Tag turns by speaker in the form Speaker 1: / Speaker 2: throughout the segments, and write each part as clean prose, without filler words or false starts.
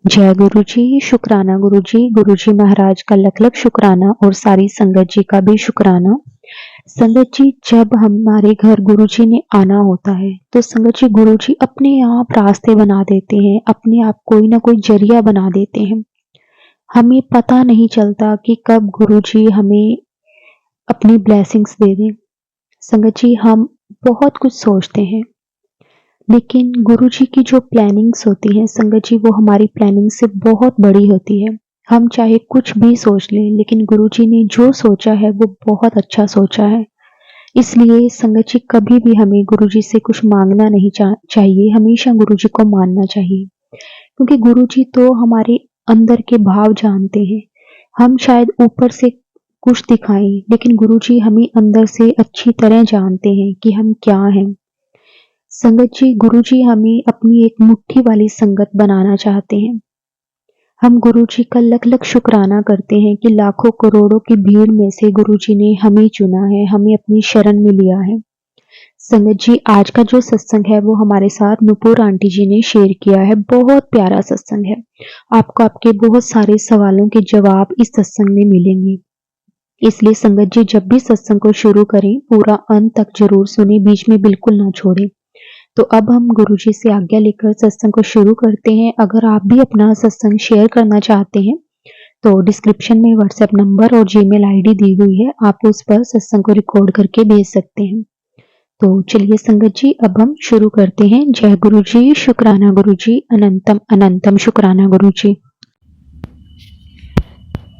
Speaker 1: जय गुरु जी, शुक्राना गुरु जी महाराज का लख लख शुक्राना और सारी संगत जी का भी शुक्राना। संगत जी, जब हमारे घर गुरु जी ने आना होता है तो संगत जी गुरु जी अपने आप रास्ते बना देते हैं, अपने आप कोई ना कोई जरिया बना देते हैं। हमें पता नहीं चलता कि कब गुरु जी हमें अपनी ब्लेसिंग्स दे दें। संगत जी, हम बहुत कुछ सोचते हैं, लेकिन गुरुजी की जो प्लानिंग्स होती हैं संगत जी, वो हमारी प्लानिंग से बहुत बड़ी होती है। हम चाहे कुछ भी सोच लें, लेकिन गुरुजी ने जो सोचा है वो बहुत अच्छा सोचा है। इसलिए संगत जी, कभी भी हमें गुरुजी से कुछ मांगना नहीं चाहिए, हमेशा गुरुजी को मानना चाहिए, क्योंकि गुरुजी तो हमारे अंदर के भाव जानते हैं। हम शायद ऊपर से कुछ दिखाएं, लेकिन गुरुजी हमें अंदर से अच्छी तरह जानते हैं कि हम क्या हैं। संगत जी, गुरुजी हमें अपनी एक मुट्ठी वाली संगत बनाना चाहते हैं। हम गुरुजी का लख लख शुक्राना करते हैं कि लाखों करोड़ों की भीड़ में से गुरुजी ने हमें चुना है, हमें अपनी शरण में लिया है। संगत जी, आज का जो सत्संग है वो हमारे साथ नुपुर आंटी जी ने शेयर किया है। बहुत प्यारा सत्संग है। आपको आपके बहुत सारे सवालों के जवाब इस सत्संग में मिलेंगे। इसलिए संगत जी, जब भी सत्संग को शुरू करें पूरा अंत तक जरूर सुने, बीच में बिल्कुल ना छोड़ें। तो अब हम गुरुजी से आज्ञा लेकर सत्संग को शुरू करते हैं। अगर आप भी अपना सत्संग शेयर करना चाहते हैं तो डिस्क्रिप्शन में व्हाट्सएप नंबर और जीमेल आईडी दी हुई है, आप उस पर सत्संग को रिकॉर्ड करके भेज सकते हैं। तो चलिए संगत जी, अब हम शुरू करते हैं। जय गुरु जी, शुक्राना गुरु जी, अनंतम अनंतम शुक्राना गुरु जी।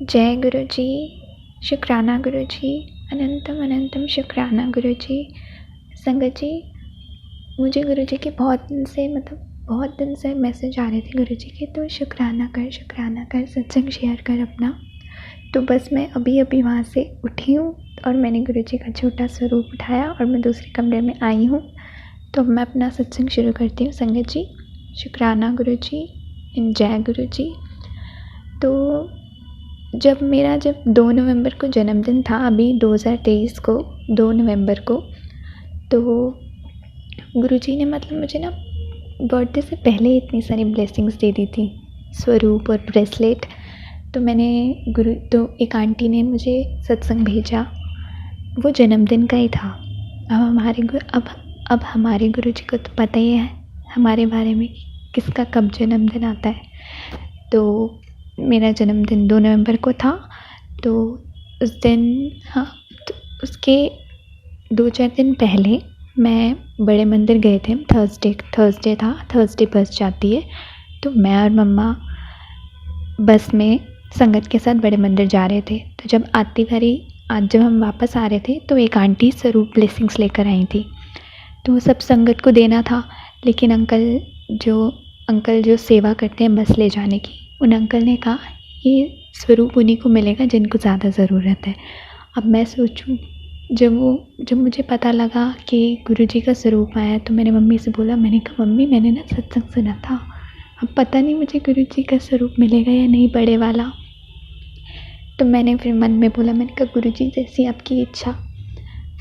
Speaker 2: जय गुरु जी, शुक्राना गुरु जी, अनंतम अनंतम शुक्राना गुरु जी। संगत जी, मुझे गुरु जी के बहुत दिन से मैसेज आ रहे थे गुरु जी के, तो शुक्राना कर सत्संग शेयर कर अपना। तो बस मैं अभी वहाँ से उठी हूँ और मैंने गुरु जी का छोटा स्वरूप उठाया और मैं दूसरे कमरे में आई हूँ। तो मैं अपना सत्संग शुरू करती हूँ। संगत जी, शुक्राना गुरु जी, जय गुरु जी। तो जब 2 नवंबर को जन्मदिन था, अभी 2023 को 2 नवंबर को, तो गुरुजी ने मुझे ना बर्थडे से पहले इतनी सारी ब्लेसिंग्स दे दी थी, स्वरूप और ब्रेसलेट। तो एक आंटी ने मुझे सत्संग भेजा, वो जन्मदिन का ही था। अब हमारे गुरुजी को तो पता ही है हमारे बारे में किसका कब जन्मदिन आता है। तो मेरा जन्मदिन 2 नवंबर को था। तो उस दिन तो उसके 2-4 दिन पहले मैं बड़े मंदिर गए थे। थर्सडे था, थर्सडे बस जाती है। तो मैं और मम्मा बस में संगत के साथ बड़े मंदिर जा रहे थे। तो जब हम वापस आ रहे थे तो एक आंटी स्वरूप ब्लेसिंग्स लेकर आई थी। तो वो सब संगत को देना था, लेकिन अंकल जो सेवा करते हैं बस ले जाने की, उन अंकल ने कहा ये स्वरूप उन्हीं को मिलेगा जिनको ज़्यादा ज़रूरत है। अब मैं सोचूं, जब मुझे पता लगा कि गुरुजी का स्वरूप आया तो मैंने मम्मी से बोला, मैंने कहा मम्मी, मैंने ना सत्संग सुना था, अब पता नहीं मुझे गुरुजी का स्वरूप मिलेगा या नहीं, बड़े वाला। तो मैंने फिर मन में बोला, मैंने कहा गुरुजी जैसी आपकी इच्छा।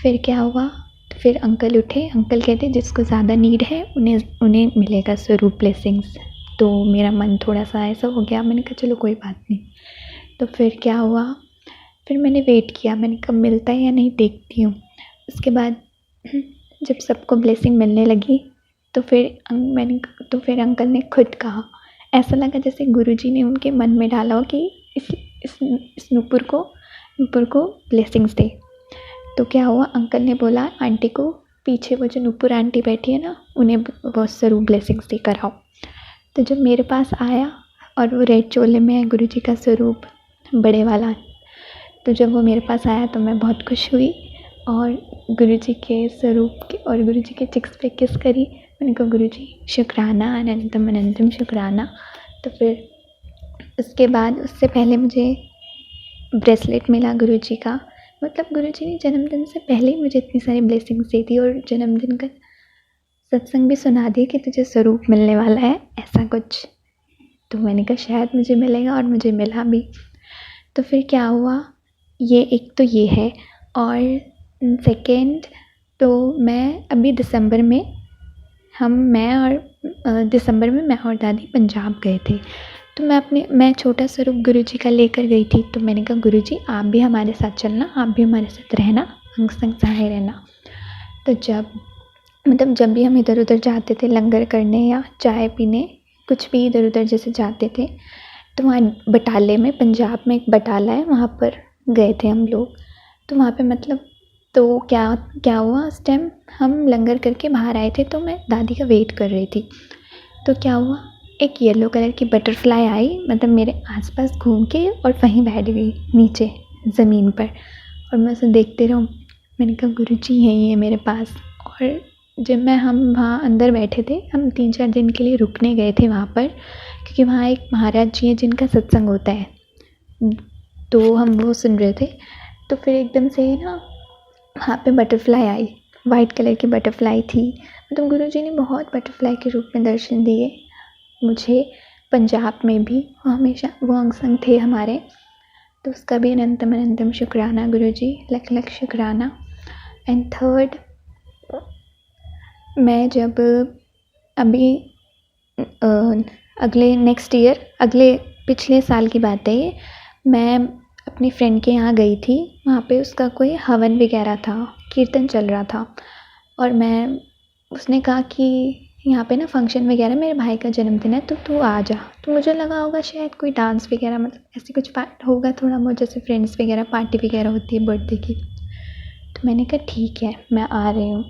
Speaker 2: फिर क्या हुआ, तो फिर अंकल उठे, अंकल कहते जिसको ज़्यादा नीड है उन्हें मिलेगा स्वरूप ब्लेसिंग्स। तो मेरा मन थोड़ा सा ऐसा हो गया, मैंने कहा चलो कोई बात नहीं। तो फिर क्या हुआ, फिर मैंने वेट किया, मैंने कब मिलता है या नहीं देखती हूँ। उसके बाद जब सबको ब्लेसिंग मिलने लगी तो फिर अंकल ने खुद कहा, ऐसा लगा जैसे गुरुजी ने उनके मन में डाला हो कि इस नुपुर को ब्लेसिंग्स दे। तो क्या हुआ, अंकल ने बोला आंटी को, पीछे वो जो नुपुर आंटी बैठी है ना, उन्हें वो स्वरूप ब्लेसिंग्स देकर आओ। तो जब मेरे पास आया और वो रेड चोले में है गुरुजी का स्वरूप, बड़े वाला, तो जब वो मेरे पास आया तो मैं बहुत खुश हुई और गुरुजी के स्वरूप के और गुरुजी के चिक्स पे किस करी। मैंने कहा गुरुजी शुक्राना, अनंतम अनंतम शुक्राना। तो फिर उसके बाद, उससे पहले मुझे ब्रेसलेट मिला गुरुजी का। गुरुजी ने जन्मदिन से पहले ही मुझे इतनी सारी ब्लेसिंग्स दी थी और जन्मदिन का सत्संग भी सुना दिया कि तुझे स्वरूप मिलने वाला है, ऐसा कुछ। तो मैंने कहा शायद मुझे मिलेगा, और मुझे मिला भी। तो फिर क्या हुआ, ये एक तो ये है, और सेकेंड तो मैं अभी दिसंबर में मैं और दादी पंजाब गए थे। तो मैं छोटा स्वरूप गुरुजी का लेकर गई थी। तो मैंने कहा गुरुजी आप भी हमारे साथ चलना, आप भी हमारे साथ रहना, अंग संग सहाय रहना। तो जब भी हम इधर उधर जाते थे लंगर करने या चाय पीने, कुछ भी इधर उधर जैसे जाते थे, तो वहाँ बटाले में, पंजाब में एक बटाला है, वहाँ पर गए थे हम लोग। तो वहाँ पे मतलब तो क्या हुआ, उस टाइम हम लंगर करके बाहर आए थे, तो मैं दादी का वेट कर रही थी। तो क्या हुआ, एक येलो कलर की बटरफ्लाई आई, मतलब मेरे आसपास घूम के और वहीं बैठ गई नीचे ज़मीन पर, और मैं उसे देखते रहूँ। मैंने कहा गुरुजी यहीं है मेरे पास। और हम वहाँ अंदर बैठे थे, हम 3-4 दिन के लिए रुकने गए थे वहाँ पर, क्योंकि वहाँ एक महाराज जी हैं जिनका सत्संग होता है, तो हम वो सुन रहे थे। तो फिर एकदम से ना वहाँ पे बटरफ्लाई आई, वाइट कलर की बटरफ्लाई थी। मतलब गुरुजी ने बहुत बटरफ्लाई के रूप में दर्शन दिए मुझे, पंजाब में भी वो हमेशा वो अंग संग थे हमारे। तो उसका भी अनंतम अनंतम शुक्राना गुरुजी, लख लख शुक्राना। एंड थर्ड, मैं जब अभी अगले पिछले साल की बात है ये, मैं अपनी फ्रेंड के यहाँ गई थी। वहाँ पे उसका कोई हवन वगैरह था, कीर्तन चल रहा था, और उसने कहा कि यहाँ पे ना फंक्शन वगैरह, मेरे भाई का जन्मदिन है तो तू आ जा। तो मुझे लगा होगा शायद कोई डांस वगैरह, मतलब ऐसे कुछ पार्ट होगा थोड़ा बहुत, जैसे फ्रेंड्स वगैरह पार्टी वगैरह होती है बर्थडे की। तो मैंने कहा ठीक है मैं आ रही हूँ।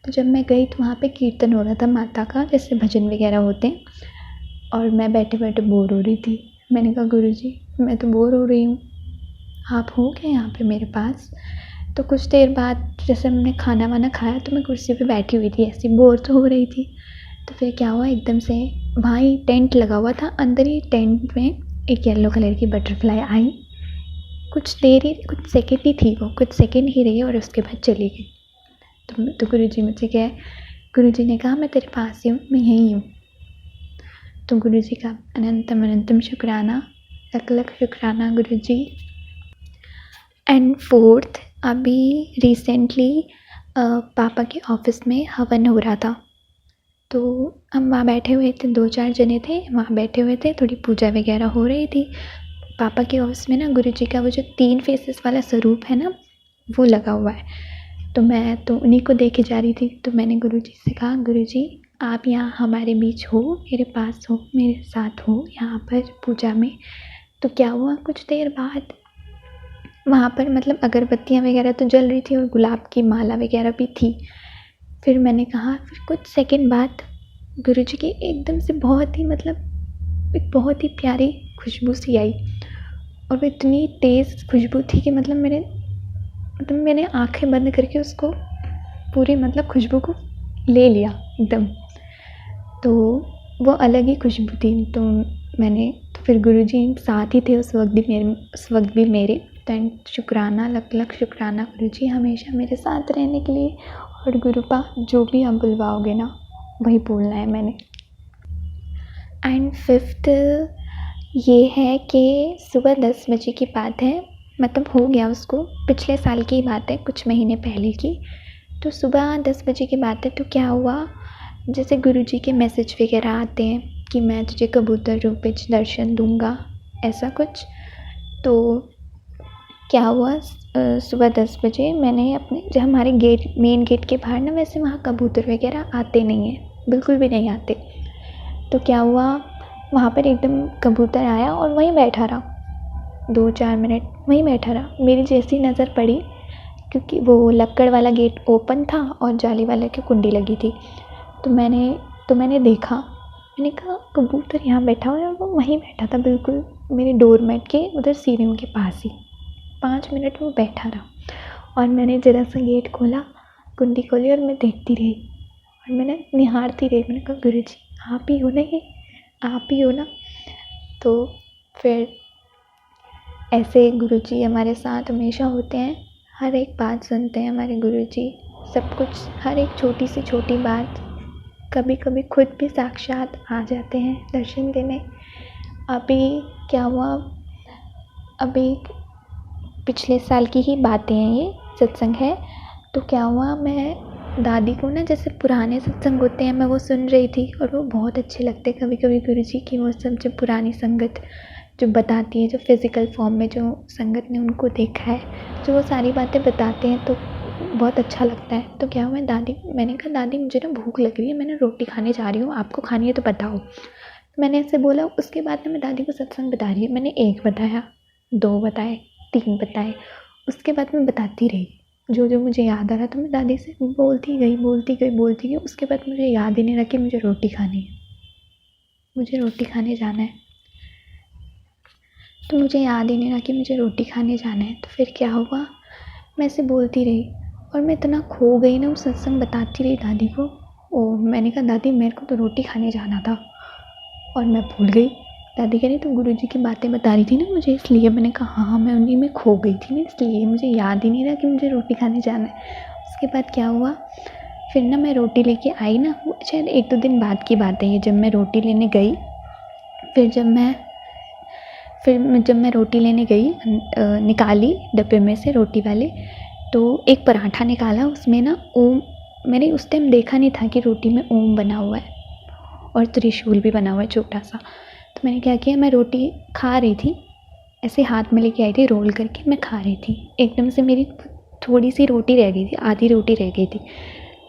Speaker 2: तो जब मैं गई तो वहाँ पे कीर्तन हो रहा था माता का, जैसे भजन वगैरह होते हैं, और मैं बैठे बैठे बोर हो रही थी। मैंने कहा गुरुजी मैं तो बोर हो रही हूँ, आप हो क्या यहाँ पे मेरे पास। तो कुछ देर बाद जैसे हमने खाना वाना खाया, तो मैं कुर्सी पे बैठी हुई थी, ऐसी बोर तो हो रही थी। तो फिर क्या हुआ, एकदम से वहाँ ही टेंट लगा हुआ था, अंदर ही टेंट में एक येलो कलर की बटरफ्लाई आई। कुछ सेकंड ही थी वो, कुछ सेकंड ही रही और उसके बाद चली गई। तो गुरुजी मुझसे कहे, गुरुजी ने कहा मैं तेरे पास ही हूँ, मैं यहीं हूँ। तो गुरुजी का अनंतम अनंतम शुक्राना, लख लख शुक्राना गुरुजी। एंड फोर्थ, अभी रिसेंटली पापा के ऑफिस में हवन हो रहा था। तो हम वहाँ बैठे हुए थे, 2-4 जने थे वहाँ बैठे हुए थे, थोड़ी पूजा वगैरह हो रही थी। पापा के ऑफिस में ना गुरुजी का वो जो 3 फेसेस वाला स्वरूप है ना, वो लगा हुआ है। तो मैं तो उन्हीं को देखे जा रही थी। तो मैंने गुरुजी से कहा गुरुजी आप यहाँ हमारे बीच हो, मेरे पास हो, मेरे साथ हो यहाँ पर पूजा में। तो क्या हुआ, कुछ देर बाद वहाँ पर मतलब अगरबत्तियाँ वगैरह तो जल रही थी और गुलाब की माला वगैरह भी थी। फिर मैंने कहा, फिर कुछ सेकंड बाद गुरुजी की एकदम से बहुत ही मतलब एक बहुत ही प्यारी खुशबू सी आई, और वो इतनी तेज़ खुशबू थी कि मतलब मैंने आंखें बंद करके उसको पूरी मतलब खुशबू को ले लिया एकदम। तो वो अलग ही खुशबू थी। तो फिर गुरुजी साथ ही थे उस वक्त भी मेरे। तो शुक्राना, लख लख शुक्राना गुरुजी, हमेशा मेरे साथ रहने के लिए। और गुरुपा जो भी आप बुलवाओगे ना वही बोलना है मैंने। एंड फिफ्थ ये है कि सुबह 10 बजे की बात है, मतलब हो गया उसको, पिछले साल की बात है, कुछ महीने पहले की। तो सुबह 10 बजे की बात है। तो क्या हुआ, जैसे गुरुजी के मैसेज वगैरह आते हैं कि मैं तुझे कबूतर रूप में दर्शन दूंगा, ऐसा कुछ। तो क्या हुआ, सुबह 10 बजे मैंने अपने जो हमारे मेन गेट के बाहर ना, वैसे वहाँ कबूतर वगैरह आते नहीं हैं, बिल्कुल भी नहीं आते। तो क्या हुआ, वहाँ पर एकदम कबूतर आया और वहीं बैठा रहा 2-4 मिनट, वहीं बैठा रहा। मेरी जैसी नज़र पड़ी, क्योंकि वो लक्कड़ वाला गेट ओपन था और जाली वाले की कुंडी लगी थी। तो मैंने देखा, मैंने कहा कबूतर यहाँ बैठा हुआ है, और वो वहीं बैठा था बिल्कुल मेरे डोरमेट के उधर सीढ़ियों के पास ही। 5 मिनट वो बैठा रहा, और मैंने ज़रा सा गेट खोला, कुंडी खोली, और मैं देखती रही और मैंने निहारती रही। मैंने कहा गुरुजी आप ही हो ना, ये आप ही हो ना। तो फिर ऐसे गुरुजी हमारे साथ हमेशा होते हैं, हर एक बात सुनते हैं हमारे गुरुजी, सब कुछ, हर एक छोटी से छोटी बात, कभी कभी खुद भी साक्षात आ जाते हैं दर्शन देने। अभी क्या हुआ, अभी पिछले साल की ही बातें हैं, ये सत्संग है। तो क्या हुआ, मैं दादी को ना जैसे पुराने सत्संग होते हैं मैं वो सुन रही थी और वो बहुत अच्छे लगते हैं कभी कभी गुरुजी की वो सब जो पुरानी संगत जो बताती है, जो फिज़िकल फॉर्म में जो संगत ने उनको देखा है, जो वो सारी बातें बताते हैं तो बहुत अच्छा लगता है। तो क्या हुआ, मैंने कहा दादी मुझे ना भूख लग रही है, मैं ना रोटी खाने जा रही हूँ, आपको खानी है तो बताओ। मैंने ऐसे बोला, उसके बाद ना मैं दादी को सत्संग बता रही है। मैंने 1 बताया, 2 बताए, 3 बताए, उसके बाद मैं बताती रही। जो जो मुझे याद आ रहा था मैं दादी से बोलती गई। उसके बाद मुझे याद ही नहीं रहा कि मुझे रोटी खानी है, मुझे रोटी खाने जाना है। तो मुझे याद ही नहीं रहा कि मुझे रोटी खाने जाना है। तो फिर क्या हुआ, मैं ऐसे बोलती रही और मैं इतना खो गई ना, वो सत्संग बताती रही दादी को। मैंने कहा दादी मेरे को तो रोटी खाने जाना था और मैं भूल गई। दादी कह रही तुम गुरुजी की बातें बता रही थी ना मुझे, इसलिए। मैंने कहा हाँ, मैं उन्हीं में खो गई थी ना, इसलिए मुझे याद ही नहीं रहा कि मुझे रोटी खाने जाना है। उसके बाद क्या हुआ, फिर ना मैं रोटी लेके आई ना, वो शायद 1-2 दिन बाद की बात है ये, जब मैं रोटी लेने गई। फिर जब मैं रोटी लेने गई, निकाली डब्बे में से रोटी वाले, तो एक पराठा निकाला, उसमें ना ओम, मैंने उस टाइम देखा नहीं था कि रोटी में ओम बना हुआ है और त्रिशूल भी बना हुआ है छोटा सा। तो मैंने क्या किया, मैं रोटी खा रही थी, ऐसे हाथ में लेके आई थी रोल करके, मैं खा रही थी। एकदम से मेरी थोड़ी सी रोटी रह गई थी, आधी रोटी रह गई थी।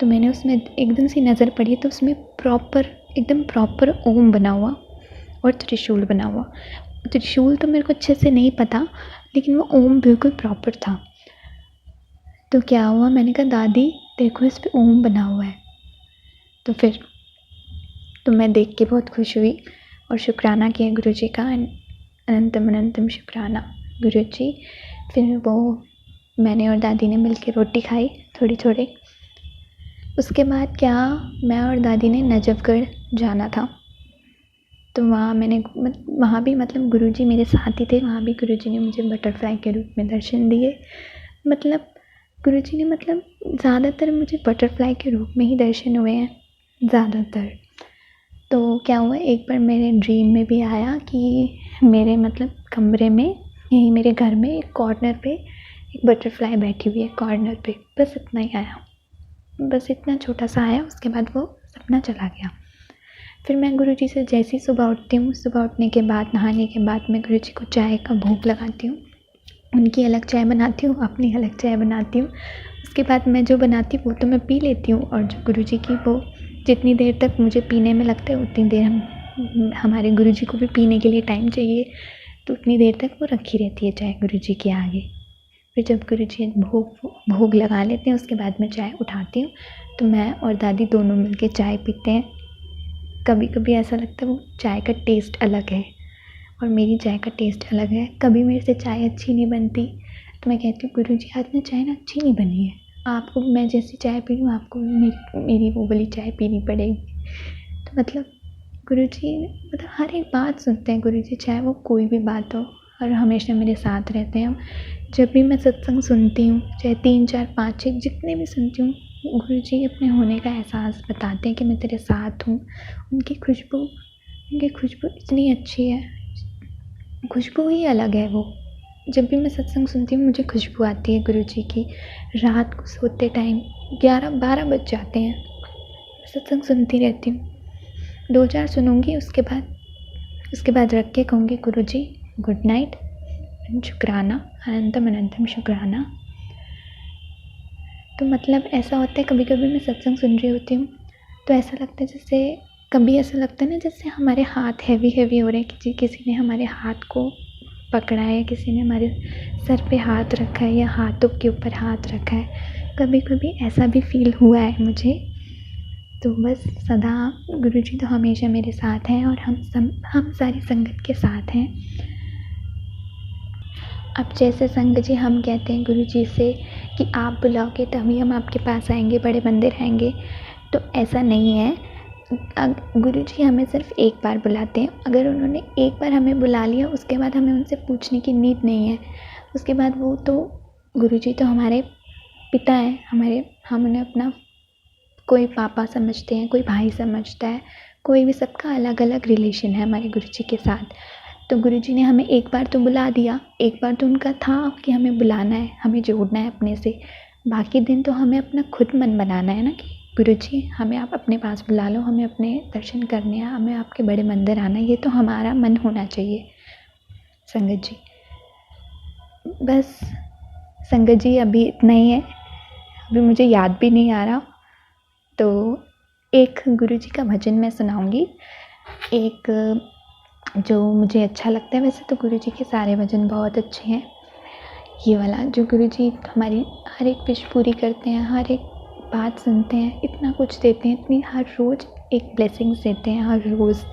Speaker 2: तो मैंने उसमें एकदम से नज़र पड़ी तो उसमें एकदम प्रॉपर ओम बना हुआ और त्रिशूल बना हुआ। त्रिशूल तो मेरे को अच्छे से नहीं पता, लेकिन वो ओम बिल्कुल प्रॉपर था। तो क्या हुआ, मैंने कहा दादी देखो इस पे ओम बना हुआ है। तो मैं देख के बहुत खुश हुई और शुक्राना किया गुरुजी का, अनंतम अनंतम शुक्राना गुरुजी। फिर वो मैंने और दादी ने मिलकर रोटी खाई थोड़ी थोड़ी। उसके बाद क्या, मैं और दादी ने नजफगढ़ जाना था। तो वहाँ भी मतलब गुरुजी मेरे साथ ही थे। वहाँ भी गुरुजी ने मुझे बटरफ्लाई के रूप में दर्शन दिए। मतलब गुरुजी ने ज़्यादातर मुझे बटरफ्लाई के रूप में ही दर्शन हुए हैं ज़्यादातर। तो क्या हुआ, एक बार मेरे ड्रीम में भी आया कि मेरे कमरे में, यहीं मेरे घर में एक कॉर्नर पे एक बटरफ्लाई बैठी हुई है कॉर्नर पे। बस इतना ही आया, बस इतना छोटा सा आया। उसके बाद वो सपना चला गया। फिर मैं गुरुजी से जैसे ही सुबह उठती हूँ, सुबह उठने के बाद नहाने के बाद मैं गुरुजी को चाय का भोग लगाती हूँ। उनकी अलग चाय बनाती हूँ, अपनी अलग चाय बनाती हूँ। उसके बाद मैं जो बनाती हूँ वो तो मैं पी लेती हूँ, और जो गुरुजी की वो जितनी देर तक मुझे पीने में लगता है उतनी देर हमारे गुरुजी को भी पीने के लिए टाइम चाहिए, तो उतनी देर तक वो रखी रहती है चाय गुरुजी के आगे। फिर जब गुरुजी भोग लगा लेते हैं उसके बाद मैं चाय उठाती हूँ, तो मैं और दादी दोनों मिलके चाय पीते हैं। कभी कभी ऐसा लगता है वो चाय का टेस्ट अलग है और मेरी चाय का टेस्ट अलग है। कभी मेरे से चाय अच्छी नहीं बनती तो मैं कहती हूँ गुरुजी आज ना चाय ना अच्छी नहीं बनी है, आपको मैं जैसी चाय पी रही हूँ आपको मेरी वो वाली चाय पीनी पड़ेगी। तो गुरुजी हर एक बात सुनते हैं गुरुजी, चाहे वो कोई भी बात हो, और हमेशा मेरे साथ रहते हैं। जब भी मैं सत्संग सुनती हूँ, चाहे 3, 4, 5, 6 जितने भी सुनती हूँ, गुरुजी अपने होने का एहसास बताते हैं कि मैं तेरे साथ हूँ। उनकी खुशबू इतनी अच्छी है, खुशबू ही अलग है वो। जब भी मैं सत्संग सुनती हूँ मुझे खुशबू आती है गुरुजी की। रात को सोते टाइम 11-12 बज जाते हैं, सत्संग सुनती रहती हूँ। 2-4 सुनूँगी, उसके बाद रख के कहूँगी गुरुजी गुड नाइट, शुक्राना, अनंतम अनंतम शुक्राना। तो ऐसा होता है कभी कभी मैं सत्संग सुन रही होती हूँ तो ऐसा लगता है जैसे, कभी ऐसा लगता है ना जैसे हमारे हाथ हैवी हो रहे हैं, किसी ने हमारे हाथ को पकड़ा है, किसी ने हमारे सर पे हाथ रखा है या हाथों के ऊपर हाथ रखा है। कभी कभी ऐसा भी फील हुआ है मुझे। तो बस सदा गुरुजी तो हमेशा मेरे साथ हैं और हम सारी संगत के साथ हैं। अब जैसे संगत जी हम कहते हैं गुरुजी से कि आप बुलाओगे तभी हम आपके पास आएंगे, बड़े मंदिर आएंगे, तो ऐसा नहीं है। गुरुजी हमें सिर्फ एक बार बुलाते हैं। अगर उन्होंने एक बार हमें बुला लिया उसके बाद हमें उनसे पूछने की नीड नहीं है। उसके बाद वो तो गुरुजी तो हमारे पिता हैं, हम उन्हें अपना कोई पापा समझते हैं, कोई भाई समझता है, कोई भी, सबका अलग अलग रिलेशन है हमारे गुरुजी के साथ। तो गुरुजी ने हमें एक बार तो बुला दिया, एक बार तो उनका था कि हमें बुलाना है, हमें जोड़ना है अपने से। बाकी दिन तो हमें अपना खुद मन बनाना है ना कि गुरुजी हमें आप अपने पास बुला लो, हमें अपने दर्शन करने हैं, हमें आपके बड़े मंदिर आना है, ये तो हमारा मन होना चाहिए। संगत जी, बस संगत जी अभी इतना ही है, अभी मुझे याद भी नहीं आ रहा। तो एक गुरुजी का भजन मैं सुनाऊंगी, एक जो मुझे अच्छा लगता है। वैसे तो गुरुजी के सारे भजन बहुत अच्छे हैं, ये वाला जो गुरुजी हमारी हर एक विश पूरी करते हैं, हर एक बात सुनते हैं, इतना कुछ देते हैं, इतनी हर रोज़ एक ब्लेसिंग्स देते हैं, हर रोज़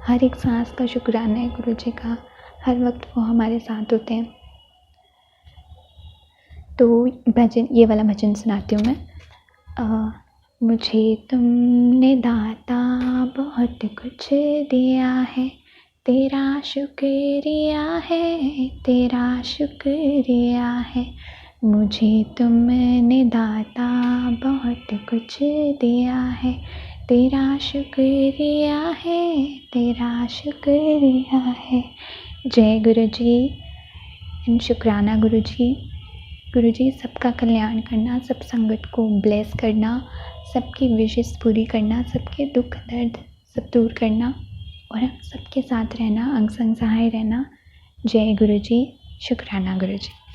Speaker 2: हर एक सांस का शुक्राना है गुरुजी का, हर वक्त वो हमारे साथ होते हैं। तो भजन, ये वाला भजन सुनाती हूँ मैं। मुझे तुमने दाता बहुत कुछ दिया है, तेरा शुक्रिया है, तेरा शुक्रिया है। मुझे तुमने दाता बहुत कुछ दिया है, तेरा शुक्रिया है, तेरा शुक्रिया है। जय गुरु जी एंड शुक्राना गुरु जी। गुरु जी सबका कल्याण करना, सब संगत को ब्लेस करना, सबकी विशेष पूरी करना, सबके दुख दर्द सब दूर करना और सबके साथ रहना, अंग संग सहाय रहना। जय गुरु जी, शुक्राना गुरु जी।